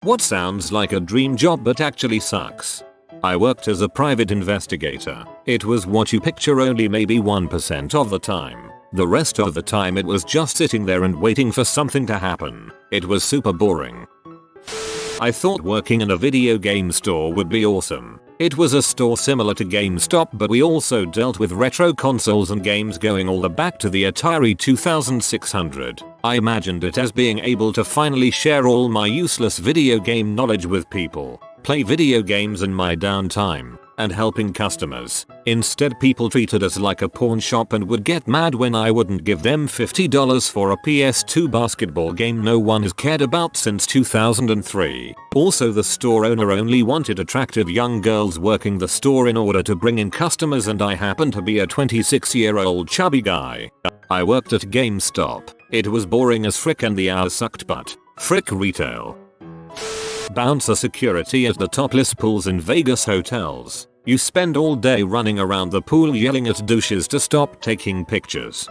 What sounds like a dream job but actually sucks? I worked as a private investigator. It was what you picture only maybe 1% of the time. The rest of the time it was just sitting there and waiting for something to happen. It was super boring. I thought working in a video game store would be awesome. It was a store similar to GameStop, but we also dealt with retro consoles and games going all the back to the Atari 2600. I imagined it as being able to finally share all my useless video game knowledge with people, play video games in my downtime, and helping customers. Instead, people treated us like a pawn shop and would get mad when I wouldn't give them $50 for a PS2 basketball game no one has cared about since 2003. Also, the store owner only wanted attractive young girls working the store in order to bring in customers, and I happened to be a 26-year-old chubby guy. I worked at GameStop. It was boring as frick and the hours sucked, but frick retail. Bouncer security at the topless pools in Vegas hotels. You spend all day running around the pool yelling at douches to stop taking pictures.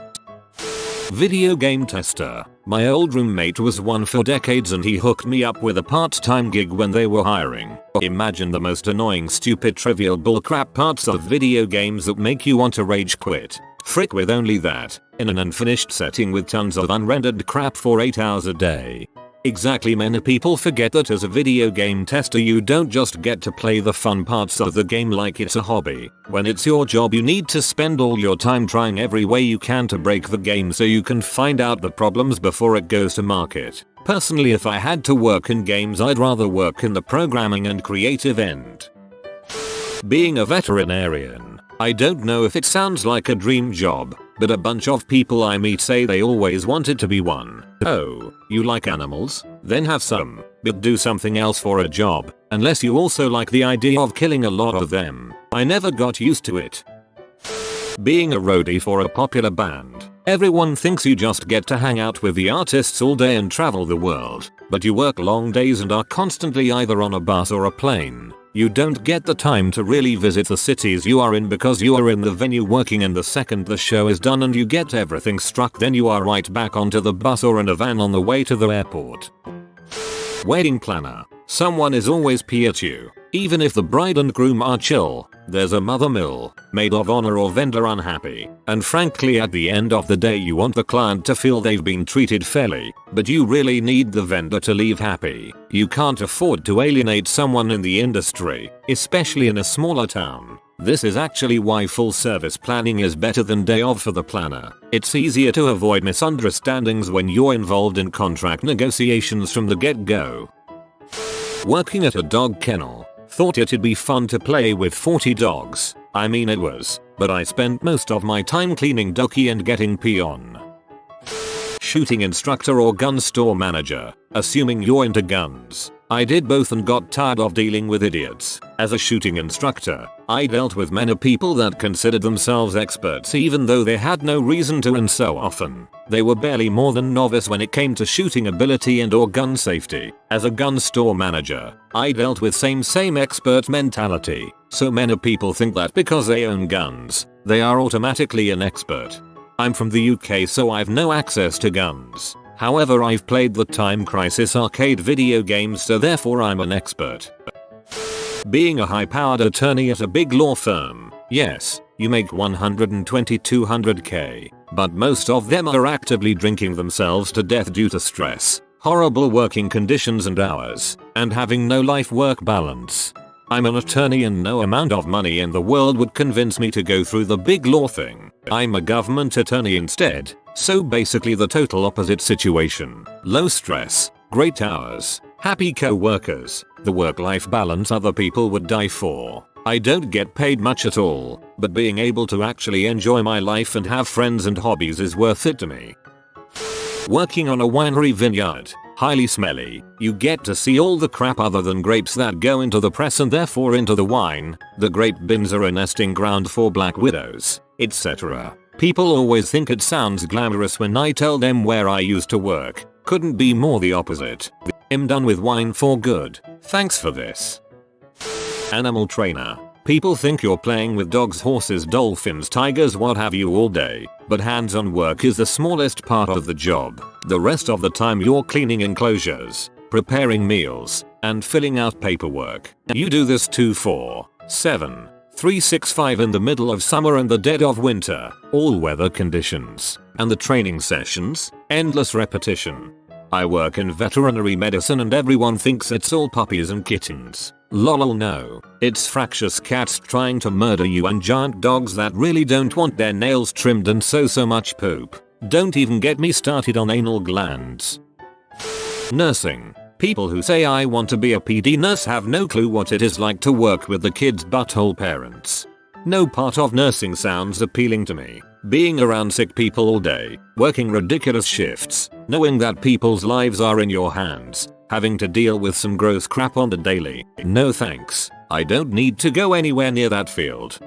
Video game tester. My old roommate was one for decades and he hooked me up with a part-time gig when they were hiring. Imagine the most annoying, stupid, trivial bullcrap parts of video games that make you want to rage quit. Frick with only that, in an unfinished setting with tons of unrendered crap for 8 hours a day. Exactly, many people forget that as a video game tester you don't just get to play the fun parts of the game like it's a hobby. When it's your job, you need to spend all your time trying every way you can to break the game so you can find out the problems before it goes to market. Personally, if I had to work in games, I'd rather work in the programming and creative end. Being a veterinarian. I don't know if it sounds like a dream job, but a bunch of people I meet say they always wanted to be one. Oh, you like animals? Then have some, but do something else for a job, unless you also like the idea of killing a lot of them. I never got used to it. Being a roadie for a popular band. Everyone thinks you just get to hang out with the artists all day and travel the world, but you work long days and are constantly either on a bus or a plane. You don't get the time to really visit the cities you are in because you are in the venue working, and the second the show is done and you get everything struck, then you are right back onto the bus or in a van on the way to the airport. Wedding planner. Someone is always pee at you. Even if the bride and groom are chill, there's a mother mill, maid of honor or vendor unhappy. And frankly, at the end of the day you want the client to feel they've been treated fairly, but you really need the vendor to leave happy. You can't afford to alienate someone in the industry, especially in a smaller town. This is actually why full service planning is better than day of for the planner. It's easier to avoid misunderstandings when you're involved in contract negotiations from the get-go. Working at a dog kennel. Thought it'd be fun to play with 40 dogs. I mean, it was, but I spent most of my time cleaning doggy and getting pee on. Shooting instructor or gun store manager, assuming you're into guns. I did both and got tired of dealing with idiots. As a shooting instructor, I dealt with many people that considered themselves experts even though they had no reason to, and so often, they were barely more than novice when it came to shooting ability and or gun safety. As a gun store manager, I dealt with same expert mentality. So many people think that because they own guns, they are automatically an expert. I'm from the UK, so I've no access to guns. However, I've played the Time Crisis arcade video games, so therefore I'm an expert. Being a high-powered attorney at a big law firm. Yes, you make 120-200k, but most of them are actively drinking themselves to death due to stress, horrible working conditions and hours, and having no life-work balance. I'm an attorney and no amount of money in the world would convince me to go through the big law thing. I'm a government attorney instead. So basically the total opposite situation. Low stress, great hours, happy co-workers, the work-life balance other people would die for. I don't get paid much at all, but being able to actually enjoy my life and have friends and hobbies is worth it to me. Working on a winery vineyard. Highly smelly. You get to see all the crap other than grapes that go into the press and therefore into the wine. The grape bins are a nesting ground for black widows, etc. People always think it sounds glamorous when I tell them where I used to work. Couldn't be more the opposite. I'm done with wine for good. Thanks for this. Animal trainer. People think you're playing with dogs, horses, dolphins, tigers, what have you all day, but hands-on work is the smallest part of the job. The rest of the time you're cleaning enclosures, preparing meals, and filling out paperwork. You do this 24/7, 365 in the middle of summer and the dead of winter, all weather conditions. And the training sessions, endless repetition. I work in veterinary medicine and everyone thinks it's all puppies and kittens. Lol no, it's fractious cats trying to murder you and giant dogs that really don't want their nails trimmed and so much poop. Don't even get me started on anal glands. Nursing. People who say I want to be a PD nurse have no clue what it is like to work with the kids' butthole parents. No part of nursing sounds appealing to me. Being around sick people all day, working ridiculous shifts, knowing that people's lives are in your hands, having to deal with some gross crap on the daily. No thanks. I don't need to go anywhere near that field.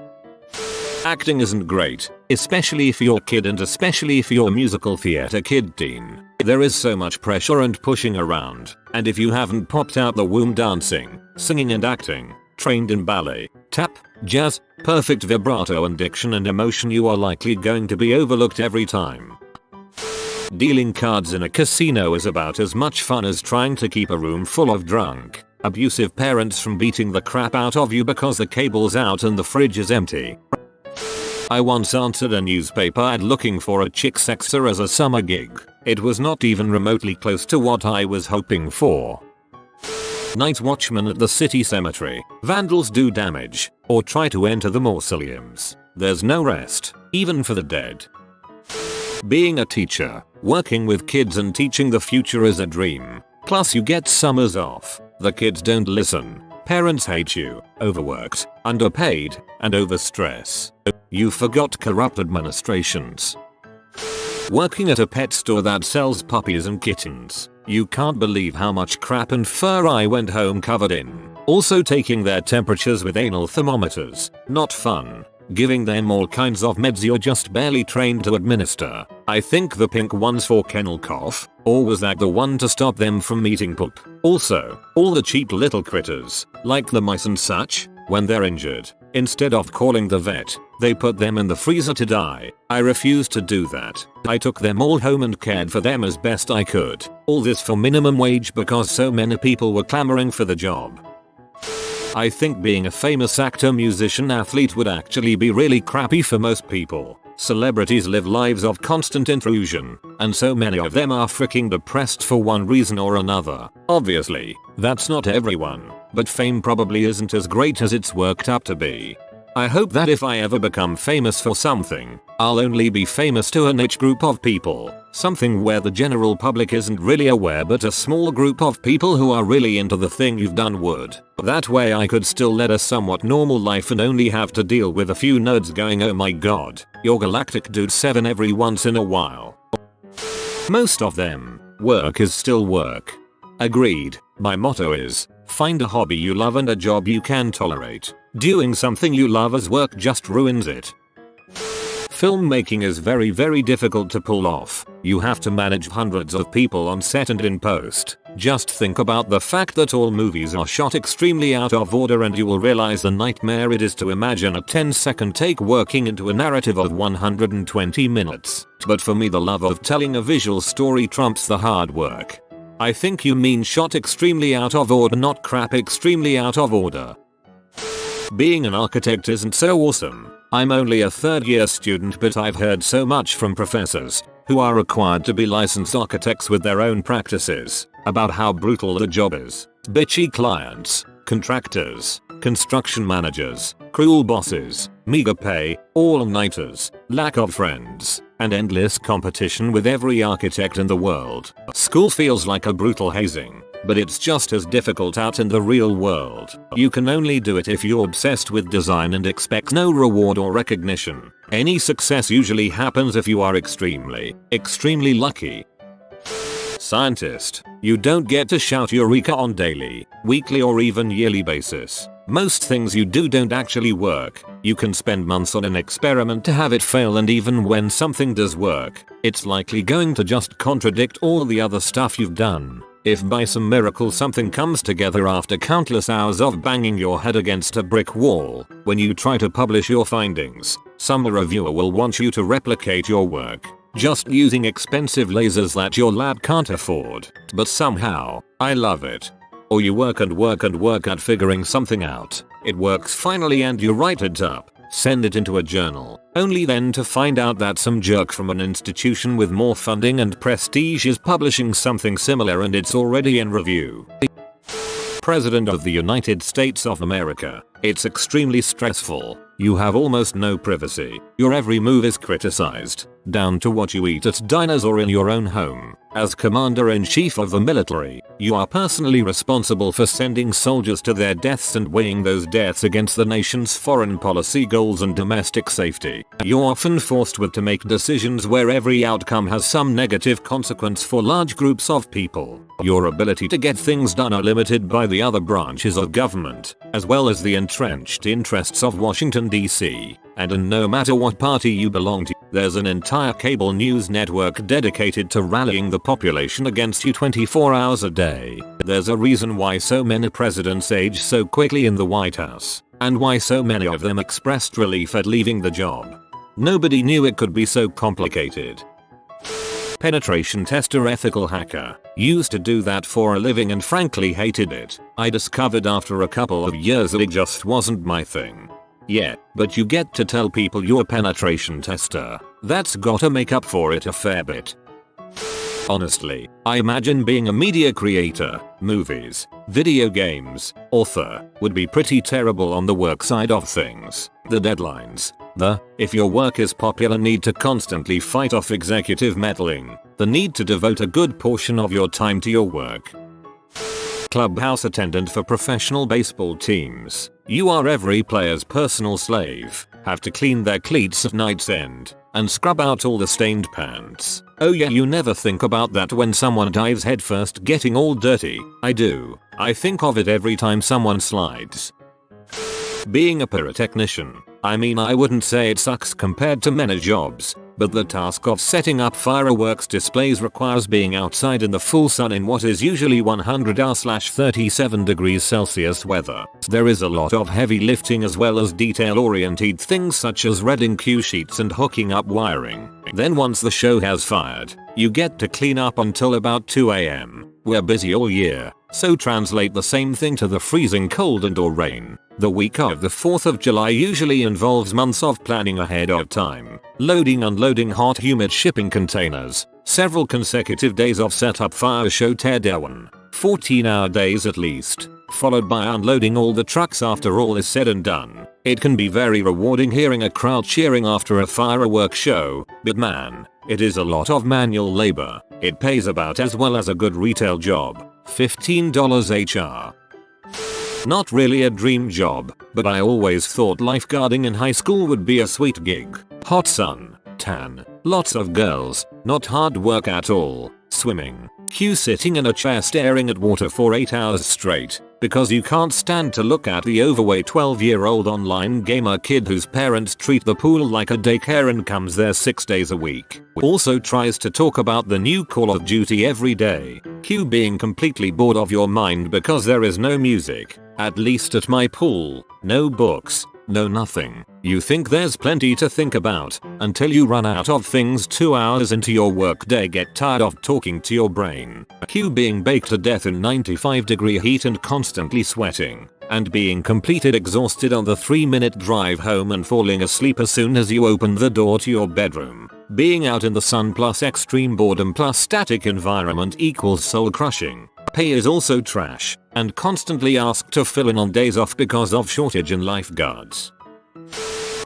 Acting isn't great, especially if you're a kid and especially if you're a musical theater kid teen. There is so much pressure and pushing around, and if you haven't popped out the womb dancing, singing and acting, trained in ballet, tap, jazz, perfect vibrato and diction and emotion, you are likely going to be overlooked every time. Dealing cards in a casino is about as much fun as trying to keep a room full of drunk, abusive parents from beating the crap out of you because the cable's out and the fridge is empty. I once answered a newspaper ad looking for a chick sexer as a summer gig. It was not even remotely close to what I was hoping for. Night watchman at the city cemetery. Vandals do damage, or try to enter the mausoleums. There's no rest, even for the dead. Being a teacher, working with kids and teaching the future is a dream. Plus you get summers off. The kids don't listen. Parents hate you, overworked, underpaid, and overstress. You forgot corrupt administrations. Working at a pet store that sells puppies and kittens. You can't believe how much crap and fur I went home covered in. Also taking their temperatures with anal thermometers. Not fun. Giving them all kinds of meds you're just barely trained to administer. I think the pink one's for kennel cough, or was that the one to stop them from eating poop? Also, all the cheap little critters, like the mice and such, when they're injured, instead of calling the vet, they put them in the freezer to die. I refused to do that. I took them all home and cared for them as best I could. All this for minimum wage because so many people were clamoring for the job. I think being a famous actor, musician, athlete would actually be really crappy for most people. Celebrities live lives of constant intrusion, and so many of them are freaking depressed for one reason or another. Obviously, that's not everyone, but fame probably isn't as great as it's worked up to be. I hope that if I ever become famous for something, I'll only be famous to a niche group of people. Something where the general public isn't really aware but a small group of people who are really into the thing you've done would. That way I could still lead a somewhat normal life and only have to deal with a few nerds going, oh my god, you're Galactic Dude 7 every once in a while. Most of them, work is still work. Agreed. My motto is, find a hobby you love and a job you can tolerate. Doing something you love as work just ruins it. Filmmaking is very difficult to pull off. You have to manage hundreds of people on set and in post. Just think about the fact that all movies are shot extremely out of order and you will realize the nightmare it is to imagine a 10-second take working into a narrative of 120 minutes. But for me the love of telling a visual story trumps the hard work. I think you mean shot extremely out of order, not crap extremely out of order. Being an architect isn't so awesome. I'm only a third-year student, but I've heard so much from professors, who are required to be licensed architects with their own practices, about how brutal the job is. Bitchy clients, contractors, construction managers, cruel bosses, meager pay, all-nighters, lack of friends, and endless competition with every architect in the world. School feels like a brutal hazing, but it's just as difficult out in the real world. You can only do it if you're obsessed with design and expect no reward or recognition. Any success usually happens if you are extremely lucky. Scientist. You don't get to shout eureka on daily, weekly or even yearly basis. Most things you do don't actually work. You can spend months on an experiment to have it fail, and even when something does work, it's likely going to just contradict all the other stuff you've done. If by some miracle something comes together after countless hours of banging your head against a brick wall, when you try to publish your findings, some reviewer will want you to replicate your work, just using expensive lasers that your lab can't afford. But somehow, I love it. Or you work and work and work at figuring something out. It works finally and you write it up. Send it into a journal, only then to find out that some jerk from an institution with more funding and prestige is publishing something similar and it's already in review. President of the United States of America. It's extremely stressful. You have almost no privacy. Your every move is criticized, down to what you eat at diners or in your own home. As Commander-in-Chief of the military, you are personally responsible for sending soldiers to their deaths and weighing those deaths against the nation's foreign policy goals and domestic safety. You're often forced to make decisions where every outcome has some negative consequence for large groups of people. Your ability to get things done are limited by the other branches of government, as well as the entrenched interests of Washington, D.C. And no matter what party you belong to, there's an entire cable news network dedicated to rallying the population against you 24 hours a day. There's a reason why so many presidents age so quickly in the White House, and why so many of them expressed relief at leaving the job. Nobody knew it could be so complicated. Penetration tester ethical hacker. Used to do that for a living and frankly hated it. I discovered after a couple of years that it just wasn't my thing. Yeah, but you get to tell people you're a penetration tester. That's gotta make up for it a fair bit. Honestly, I imagine being a media creator, movies, video games, author, would be pretty terrible on the work side of things. The deadlines, if your work is popular need to constantly fight off executive meddling, the need to devote a good portion of your time to your work. Clubhouse attendant for professional baseball teams. You are every player's personal slave. Have to clean their cleats at night's end and scrub out all the stained pants. Oh yeah, you never think about that when someone dives headfirst getting all dirty. I do. I think of it every time someone slides. Being a pyrotechnician. I mean, I wouldn't say it sucks compared to many jobs, but the task of setting up fireworks displays requires being outside in the full sun in what is usually 100°/37 degrees Celsius weather. There is a lot of heavy lifting as well as detail-oriented things such as reading cue sheets and hooking up wiring. Then once the show has fired, you get to clean up until about 2 AM. We're busy all year, so translate the same thing to the freezing cold and/or rain. The week of the 4th of July usually involves months of planning ahead of time, loading unloading hot humid shipping containers, several consecutive days of setup fire show teardown, 14-hour days at least, followed by unloading all the trucks after all is said and done. It can be very rewarding hearing a crowd cheering after a fireworks show, but man, it is a lot of manual labor. It pays about as well as a good retail job, $15 HR. Not really a dream job, but I always thought lifeguarding in high school would be a sweet gig. Hot sun, tan, lots of girls, not hard work at all, swimming, you sitting in a chair staring at water for 8 hours straight, because you can't stand to look at the overweight 12-year-old online gamer kid whose parents treat the pool like a daycare and comes there 6 days a week. Also tries to talk about the new Call of Duty every day. You being completely bored of your mind because there is no music, at least at my pool, no books, no nothing. You think there's plenty to think about, until you run out of things 2 hours into your workday, get tired of talking to your brain. You being baked to death in 95-degree heat and constantly sweating, and being completed exhausted on the 3-minute drive home and falling asleep as soon as you open the door to your bedroom. Being out in the sun plus extreme boredom plus static environment equals soul crushing. Pay is also trash, and constantly asked to fill in on days off because of shortage in lifeguards.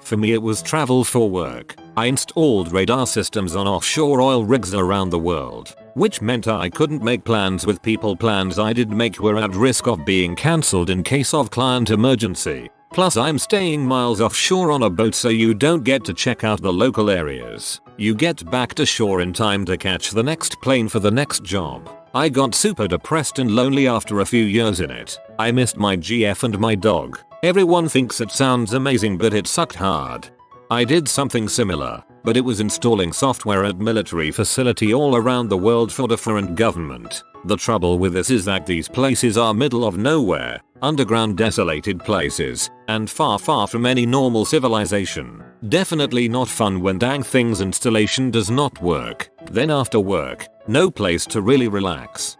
For me it was travel for work. I installed radar systems on offshore oil rigs around the world, which meant I couldn't make plans with people. Plans I did make were at risk of being cancelled in case of client emergency. Plus I'm staying miles offshore on a boat, so you don't get to check out the local areas. You get back to shore in time to catch the next plane for the next job. I got super depressed and lonely after a few years in it. I missed my GF and my dog. Everyone thinks it sounds amazing, but it sucked hard. I did something similar, but it was installing software at military facility all around the world for different government. The trouble with this is that these places are middle of nowhere, underground desolated places, and far from any normal civilization. Definitely not fun when dang thing's installation does not work. Then after work, no place to really relax.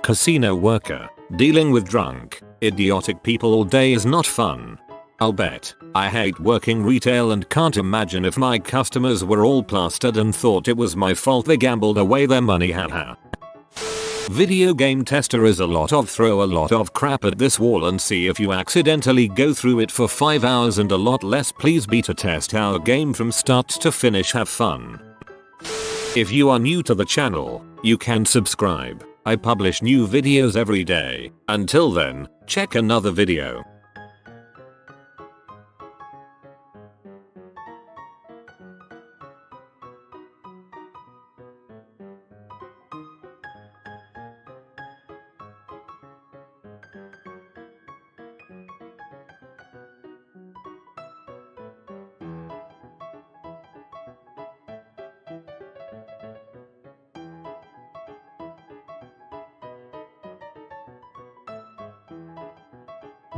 Casino worker. Dealing with drunk, idiotic people all day is not fun. I'll bet. I hate working retail and can't imagine if my customers were all plastered and thought it was my fault they gambled away their money, haha. Video game tester is a lot of throw a lot of crap at this wall and see if you accidentally go through it for 5 hours and a lot less. Please beta test our game from start to finish, have fun. If you are new to the channel, you can subscribe. I publish new videos every day. Until then, check another video.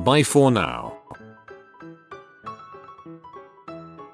Bye for now.